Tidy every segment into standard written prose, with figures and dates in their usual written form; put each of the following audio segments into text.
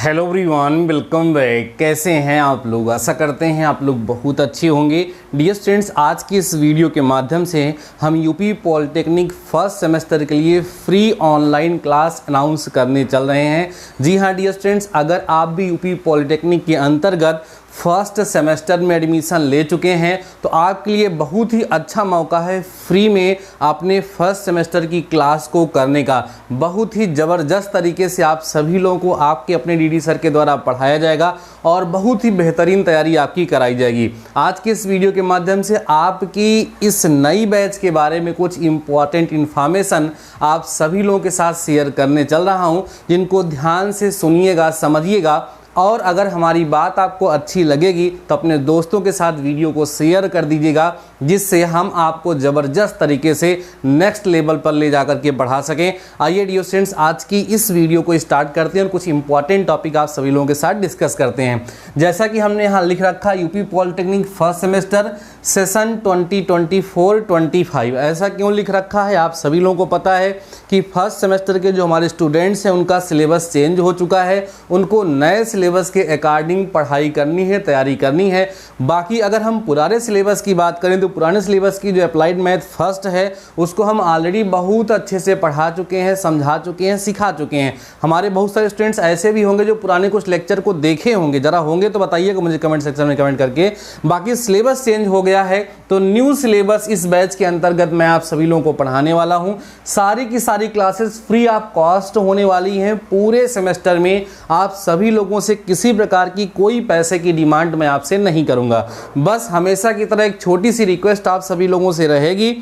Hello everyone, welcome back. कैसे हैं आप लोग? आशा करते हैं आप लोग बहुत अच्छे होंगे। डियर स्टूडेंट्स, आज की इस वीडियो के माध्यम से हम यूपी पॉलिटेक्निक फर्स्ट सेमेस्टर के लिए फ्री ऑनलाइन क्लास अनाउंस करने चल रहे हैं। जी हाँ डियर स्टूडेंट्स, अगर आप भी यूपी पॉलिटेक्निक के अंतर्गत फर्स्ट सेमेस्टर में एडमिशन ले चुके हैं तो आपके लिए बहुत ही अच्छा मौका है फ्री में अपने फर्स्ट सेमेस्टर की क्लास को करने का। बहुत ही ज़बरदस्त तरीके से आप सभी लोगों को आपके अपने डीडी सर के द्वारा पढ़ाया जाएगा और बहुत ही बेहतरीन तैयारी आपकी कराई जाएगी। आज के इस वीडियो के माध्यम से आपकी इस नई बैच के बारे में कुछ इम्पॉर्टेंट इन्फॉर्मेशन आप सभी लोगों के साथ शेयर करने चल रहा हूं, जिनको ध्यान से सुनिएगा, समझिएगा और अगर हमारी बात आपको अच्छी लगेगी तो अपने दोस्तों के साथ वीडियो को शेयर कर दीजिएगा, जिससे हम आपको ज़बरदस्त तरीके से नेक्स्ट लेवल पर ले जाकर के बढ़ा सकें। आइए डियर स्टूडेंट्स, आज की इस वीडियो को स्टार्ट करते हैं और कुछ इंपॉर्टेंट टॉपिक आप सभी लोगों के साथ डिस्कस करते हैं। जैसा कि हमने यहाँ लिख रखा UP polytechnic first semester session 2024-25। ऐसा क्यों लिख रखा है? आप सभी लोगों को पता है कि फर्स्ट सेमेस्टर के जो हमारे स्टूडेंट्स हैं उनका सिलेबस चेंज हो चुका है, उनको नए सिलेबस के अकॉर्डिंग पढ़ाई करनी है, तैयारी करनी है। बाकी अगर हम पुराने सिलेबस की बात करें तो पुराने सिलेबस की जो अप्लाइड मैथ फर्स्ट है उसको हम ऑलरेडी बहुत अच्छे से पढ़ा चुके हैं, समझा चुके हैं, सिखा चुके हैं। हमारे बहुत सारे स्टूडेंट्स ऐसे भी होंगे जो पुराने कुछ लेक्चर को देखे होंगे, जरा होंगे तो बताइएगा मुझे कमेंट सेक्शन में कमेंट करके। बाकी सिलेबस चेंज हो गया है तो न्यू सिलेबस इस बैच के अंतर्गत मैं आप सभी लोगों को पढ़ाने वाला हूं। सारी की सारी क्लासेस फ्री ऑफ कॉस्ट होने वाली हैं। पूरे सेमेस्टर में आप सभी लोगों से किसी प्रकार की कोई पैसे की डिमांड मैं आपसे नहीं करूंगा। बस हमेशा की तरह एक छोटी सी रिक्वेस्ट आप सभी लोगों से रहेगी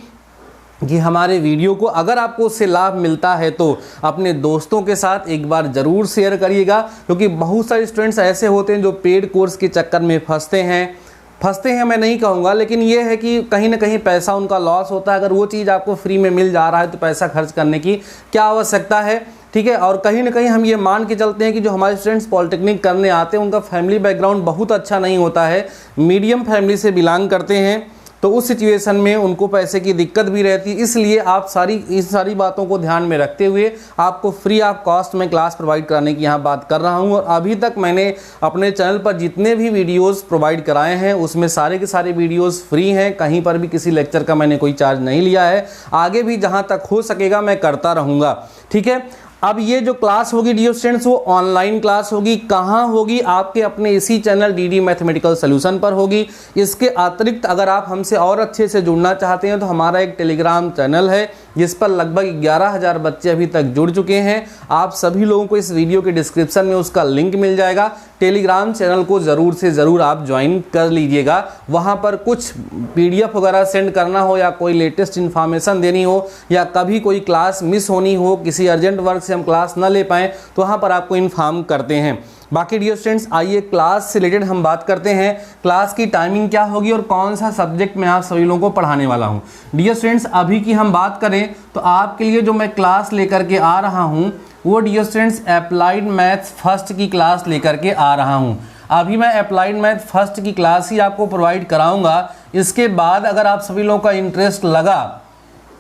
कि हमारे वीडियो को अगर आपको उससे लाभ मिलता है तो अपने दोस्तों के साथ एक बार ज़रूर शेयर करिएगा, क्योंकि बहुत सारे स्टूडेंट्स ऐसे होते हैं जो पेड कोर्स के चक्कर में फंसते हैं मैं नहीं कहूँगा, लेकिन ये है कि कहीं ना कहीं पैसा उनका लॉस होता है। अगर वो चीज़ आपको फ्री में मिल जा रहा है तो पैसा खर्च करने की क्या आवश्यकता है? ठीक है। और कहीं ना कहीं हम ये मान के चलते हैं कि जो हमारे स्टूडेंट्स पॉलिटेक्निक करने आते हैं उनका फैमिली बैकग्राउंड बहुत अच्छा नहीं होता है, मीडियम फैमिली से बिलोंग करते हैं, तो उस सिचुएशन में उनको पैसे की दिक्कत भी रहती है। इसलिए आप इस सारी बातों को ध्यान में रखते हुए आपको फ्री ऑफ कॉस्ट में क्लास प्रोवाइड कराने की यहाँ बात कर रहा हूँ। और अभी तक मैंने अपने चैनल पर जितने भी वीडियोस प्रोवाइड कराए हैं उसमें सारे के सारे वीडियोस फ्री हैं, कहीं पर भी किसी लेक्चर का मैंने कोई चार्ज नहीं लिया है। आगे भी जहाँ तक हो सकेगा मैं करता रहूँगा। ठीक है। अब ये जो क्लास होगी डियर स्टूडेंट्स वो ऑनलाइन क्लास होगी। कहाँ होगी? आपके अपने इसी चैनल डीडी मैथमेटिकल सॉल्यूशन पर होगी। इसके अतिरिक्त अगर आप हमसे और अच्छे से जुड़ना चाहते हैं तो हमारा एक टेलीग्राम चैनल है जिस पर लगभग 11,000 बच्चे अभी तक जुड़ चुके हैं। आप सभी लोगों को इस वीडियो के डिस्क्रिप्शन में उसका लिंक मिल जाएगा। टेलीग्राम चैनल को ज़रूर से ज़रूर आप ज्वाइन कर लीजिएगा। वहाँ पर कुछ PDF वगैरह सेंड करना हो या कोई लेटेस्ट इन्फॉर्मेशन देनी हो या कभी कोई क्लास मिस होनी हो, किसी अर्जेंट वर्क से हम क्लास ना ले पाएँ तो वहाँ पर आपको इन्फॉर्म करते हैं। बाकी डियर स्टूडेंट्स, आइए क्लास से रिलेटेड हम बात करते हैं। क्लास की टाइमिंग क्या होगी और कौन सा सब्जेक्ट मैं आप सभी लोगों को पढ़ाने वाला हूं। डियर स्टूडेंट्स, अभी की हम बात करें तो आपके लिए जो मैं क्लास लेकर के आ रहा हूं वो dear students applied maths first की क्लास लेकर के आ रहा हूं। अभी मैं अप्लाइड मैथ फर्स्ट की क्लास ही आपको प्रोवाइड कराऊंगा। इसके बाद अगर आप सभी लोगों का इंटरेस्ट लगा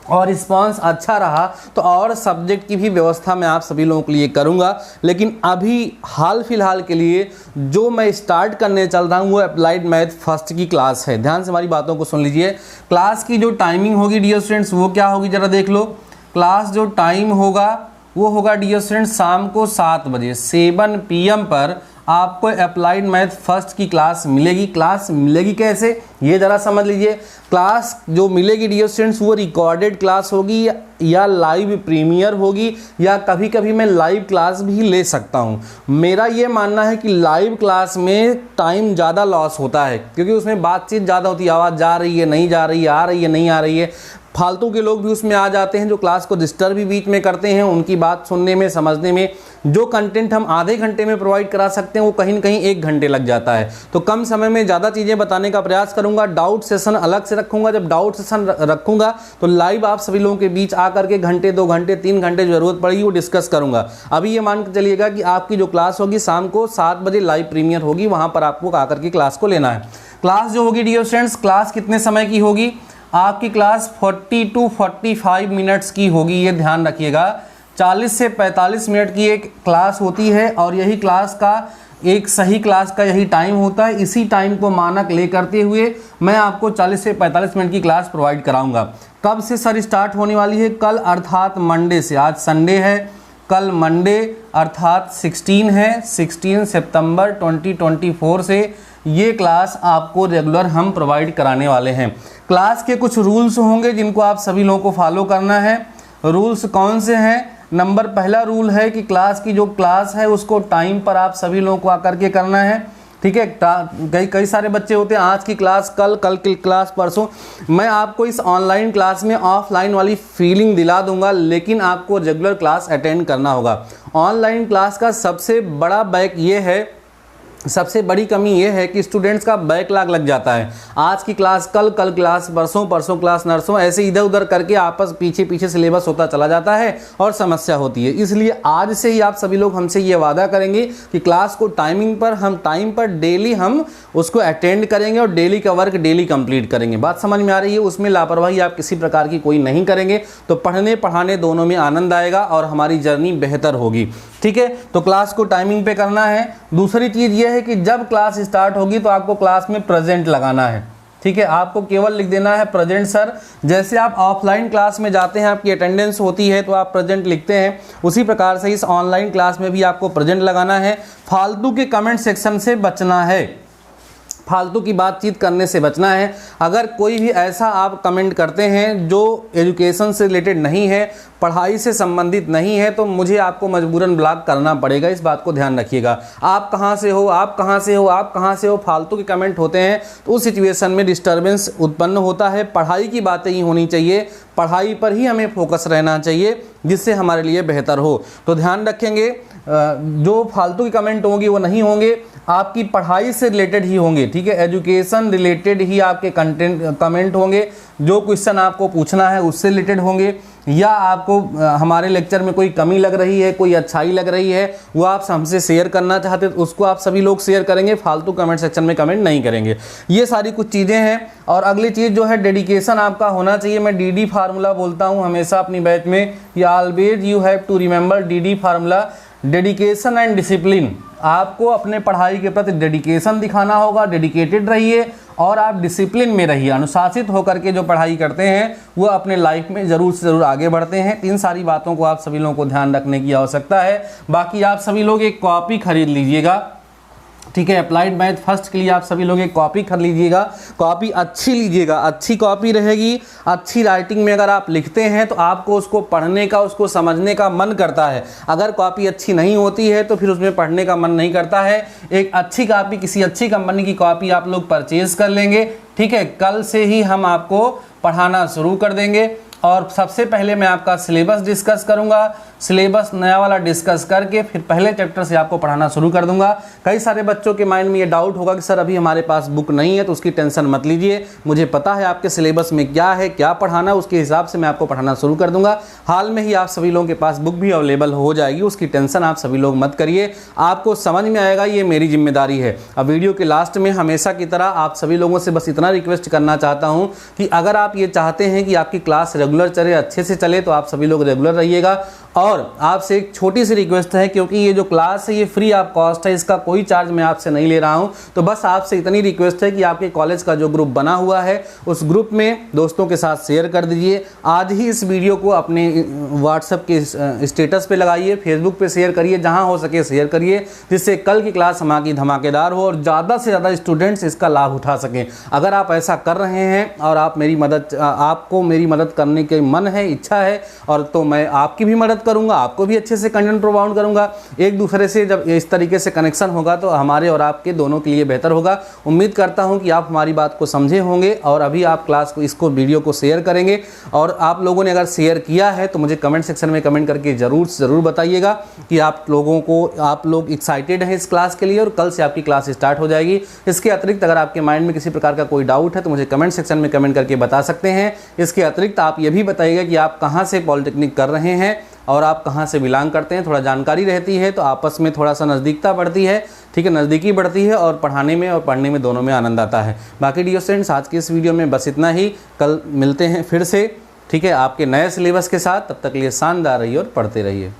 और रिस्पांस अच्छा रहा तो और सब्जेक्ट की भी व्यवस्था मैं आप सभी लोगों के लिए करूंगा। लेकिन अभी हाल फिलहाल के लिए जो मैं स्टार्ट करने चल रहा हूं वो अप्लाइड मैथ फर्स्ट की क्लास है। ध्यान से हमारी बातों को सुन लीजिए। क्लास की जो टाइमिंग होगी डियर स्टूडेंट्स वो क्या होगी जरा देख लो। क्लास जो टाइम होगा वो होगा डियर स्टूडेंट्स शाम को 7 बजे 7 PM पर आपको अप्लाइड मैथ फर्स्ट की क्लास मिलेगी। क्लास मिलेगी कैसे ये ज़रा समझ लीजिए। क्लास जो मिलेगी डियर स्टूडेंट्स वो रिकॉर्डेड क्लास होगी या लाइव प्रीमियर होगी या कभी कभी मैं लाइव क्लास भी ले सकता हूं। मेरा ये मानना है कि लाइव क्लास में टाइम ज़्यादा लॉस होता है क्योंकि उसमें बातचीत ज़्यादा होती है, आवाज़ जा रही है नहीं जा रही है, आ रही है नहीं आ रही है, फालतू के लोग भी उसमें आ जाते हैं जो क्लास को डिस्टर्ब भी बीच में करते हैं। उनकी बात सुनने में, समझने में जो कंटेंट हम आधे घंटे में प्रोवाइड करा सकते हैं वो कहीं ना कहीं 1 घंटे लग जाता है। तो कम समय में ज़्यादा चीज़ें बताने का प्रयास करूंगा। डाउट सेशन अलग से रखूंगा। जब डाउट सेशन रखूंगा तो लाइव आप सभी लोगों के बीच आकर के घंटे 2 घंटे 3 घंटे जो जरूरत पड़ेगी वो डिस्कस करूंगा। अभी ये मान के चलिएगा कि आपकी जो क्लास होगी शाम को 7 बजे लाइव प्रीमियर होगी, वहाँ पर आपको आकर के क्लास को लेना है। क्लास जो होगी डियर स्टूडेंट्स, क्लास कितने समय की होगी? आपकी क्लास 40 to 45 मिनट्स की होगी, ये ध्यान रखिएगा। 40 से 45 मिनट की एक क्लास होती है और यही क्लास का एक सही क्लास का यही टाइम होता है। इसी टाइम को मानक ले करते हुए मैं आपको 40 से 45 मिनट की क्लास प्रोवाइड कराऊंगा। कब से सर स्टार्ट होने वाली है? कल अर्थात मंडे से। आज संडे है, कल मंडे अर्थात 16 है, 16 सितंबर 2024 से ये क्लास आपको रेगुलर हम प्रोवाइड कराने वाले हैं। क्लास के कुछ रूल्स होंगे जिनको आप सभी लोगों को फॉलो करना है। रूल्स कौन से हैं? नंबर पहला रूल है कि क्लास की जो क्लास है उसको टाइम पर आप सभी लोगों को आकर के करना है, ठीक है। कई सारे बच्चे होते हैं आज की क्लास कल की क्लास परसों। मैं आपको इस ऑनलाइन क्लास में ऑफलाइन वाली फीलिंग दिला दूंगा, लेकिन आपको रेगुलर क्लास अटेंड करना होगा। ऑनलाइन क्लास का सबसे बड़ा बैक ये है, सबसे बड़ी कमी ये है कि स्टूडेंट्स का बैकलॉग लग जाता है। आज की क्लास कल क्लास परसों क्लास नरसों, ऐसे इधर उधर करके आपस पीछे सिलेबस होता चला जाता है और समस्या होती है। इसलिए आज से ही आप सभी लोग हमसे ये वादा करेंगे कि क्लास को टाइमिंग पर हम टाइम पर डेली हम उसको अटेंड करेंगे और डेली का वर्क डेली कंप्लीट करेंगे। बात समझ में आ रही है? उसमें लापरवाही आप किसी प्रकार की कोई नहीं करेंगे, तो पढ़ने पढ़ाने दोनों में आनंद आएगा और हमारी जर्नी बेहतर होगी, ठीक है। तो क्लास को टाइमिंग पे करना है। दूसरी चीज़ ये है कि जब क्लास स्टार्ट होगी तो आपको क्लास में प्रेजेंट लगाना है, ठीक है। आपको केवल लिख देना है प्रेजेंट सर। जैसे आप ऑफलाइन क्लास में जाते हैं, आपकी अटेंडेंस होती है तो आप प्रेजेंट लिखते हैं, उसी प्रकार से इस ऑनलाइन क्लास में भी आपको प्रेजेंट लगाना है। फालतू के कमेंट सेक्शन से बचना है, फालतू की बातचीत करने से बचना है। अगर कोई भी ऐसा आप कमेंट करते हैं जो एजुकेशन से रिलेटेड नहीं है, पढ़ाई से संबंधित नहीं है, तो मुझे आपको मजबूरन ब्लॉक करना पड़ेगा। इस बात को ध्यान रखिएगा। आप कहाँ से हो, आप कहाँ से हो, आप कहाँ से हो, फालतू के कमेंट होते हैं तो उस सिचुएशन में डिस्टर्बेंस उत्पन्न होता है। पढ़ाई की बातें ही होनी चाहिए, पढ़ाई पर ही हमें फोकस रहना चाहिए, जिससे हमारे लिए बेहतर हो। तो ध्यान रखेंगे, जो फालतू की कमेंट होंगी वो नहीं होंगे, आपकी पढ़ाई से रिलेटेड ही होंगे, ठीक है। एजुकेशन रिलेटेड ही आपके कमेंट होंगे। जो क्वेश्चन आपको पूछना है उससे रिलेटेड होंगे, या आपको हमारे लेक्चर में कोई कमी लग रही है, कोई अच्छाई लग रही है, वो आप हमसे शेयर करना चाहते हैं तो उसको आप सभी लोग शेयर करेंगे। फालतू कमेंट सेक्शन में कमेंट नहीं करेंगे। ये सारी कुछ चीज़ें हैं। और अगली चीज़ जो है, डेडिकेशन आपका होना चाहिए। मैं DD फार्मूला बोलता हूँ हमेशा अपनी बैच में कि always you have to remember DD formula, dedication and discipline. आपको अपने पढ़ाई के प्रति डेडिकेशन दिखाना होगा, डेडिकेटेड रहिए और आप डिसिप्लिन में रहिए। अनुशासित होकर के जो पढ़ाई करते हैं वो अपने लाइफ में ज़रूर से ज़रूर आगे बढ़ते हैं। इन सारी बातों को आप सभी लोगों को ध्यान रखने की आवश्यकता है। बाकी आप सभी लोग एक कॉपी खरीद लीजिएगा, ठीक है। अप्लाइड मैथ फर्स्ट के लिए आप सभी लोग एक कॉपी खरीद लीजिएगा। कॉपी अच्छी लीजिएगा, अच्छी कॉपी रहेगी। अच्छी राइटिंग में अगर आप लिखते हैं तो आपको उसको पढ़ने का, उसको समझने का मन करता है। अगर कॉपी अच्छी नहीं होती है तो फिर उसमें पढ़ने का मन नहीं करता है। एक अच्छी कॉपी, किसी अच्छी कंपनी की कॉपी आप लोग परचेज कर लेंगे, ठीक है। कल से ही हम आपको पढ़ाना शुरू कर देंगे और सबसे पहले मैं आपका सिलेबस डिस्कस करूंगा। सिलेबस नया वाला डिस्कस करके फिर पहले चैप्टर से आपको पढ़ाना शुरू कर दूंगा। कई सारे बच्चों के माइंड में ये डाउट होगा कि सर अभी हमारे पास बुक नहीं है, तो उसकी टेंशन मत लीजिए। मुझे पता है आपके सिलेबस में क्या है, क्या पढ़ाना, उसके हिसाब से मैं आपको पढ़ाना शुरू कर दूंगा। हाल में ही आप सभी लोगों के पास बुक भी अवेलेबल हो जाएगी, उसकी टेंशन आप सभी लोग मत करिए। आपको समझ में आएगा, ये मेरी जिम्मेदारी है। अब वीडियो के लास्ट में हमेशा की तरह आप सभी लोगों से बस इतना रिक्वेस्ट करना चाहता हूँ कि अगर आप ये चाहते हैं कि आपकी क्लास रेगुलर चले, अच्छे से चले, तो आप सभी लोग रेगुलर रहिएगा। और आपसे एक छोटी सी रिक्वेस्ट है, क्योंकि ये जो क्लास है ये फ्री ऑफ कॉस्ट है, इसका कोई चार्ज मैं आपसे नहीं ले रहा हूँ। तो बस आपसे इतनी रिक्वेस्ट है कि आपके कॉलेज का जो ग्रुप बना हुआ है उस ग्रुप में दोस्तों के साथ शेयर कर दीजिए। आज ही इस वीडियो को अपने व्हाट्सएप के स्टेटस पे लगाइए, फेसबुक पे शेयर करिए, जहाँ हो सके शेयर करिए, जिससे कल की क्लास हमारी धमाकेदार हो और ज़्यादा से ज़्यादा स्टूडेंट्स इसका लाभ उठा सकें। अगर आप ऐसा कर रहे हैं और आप आपको मेरी मदद करने के मन है, इच्छा है, और तो मैं आपकी भी मदद करूंगा, आपको भी अच्छे से कंटेंट प्रोवाइड करूंगा। एक दूसरे से जब इस तरीके से कनेक्शन होगा तो हमारे और आपके दोनों के लिए बेहतर होगा। उम्मीद करता हूं कि आप हमारी बात को समझे होंगे और अभी आप क्लास को, इसको वीडियो को शेयर करेंगे। और आप लोगों ने अगर शेयर किया है तो मुझे कमेंट सेक्शन में कमेंट करके ज़रूर बताइएगा कि आप लोग एक्साइटेड हैं इस क्लास के लिए और कल से आपकी क्लास स्टार्ट हो जाएगी। इसके अतिरिक्त अगर आपके माइंड में किसी प्रकार का कोई डाउट है तो मुझे कमेंट सेक्शन में कमेंट करके बता सकते हैं। इसके अतिरिक्त आप ये भी बताइएगा कि आप कहाँ से पॉलिटेक्निक कर रहे हैं और आप कहाँ से बिलोंग करते हैं। थोड़ा जानकारी रहती है तो आपस में थोड़ा सा नज़दीकता बढ़ती है, ठीक है, नज़दीकी बढ़ती है और पढ़ाने में और पढ़ने में दोनों में आनंद आता है। बाकी डियर स्टूडेंट्स, आज की इस वीडियो में बस इतना ही। कल मिलते हैं फिर से, ठीक है, आपके नए सिलेबस के साथ। तब तक के लिए शानदार रहिए और पढ़ते रहिए।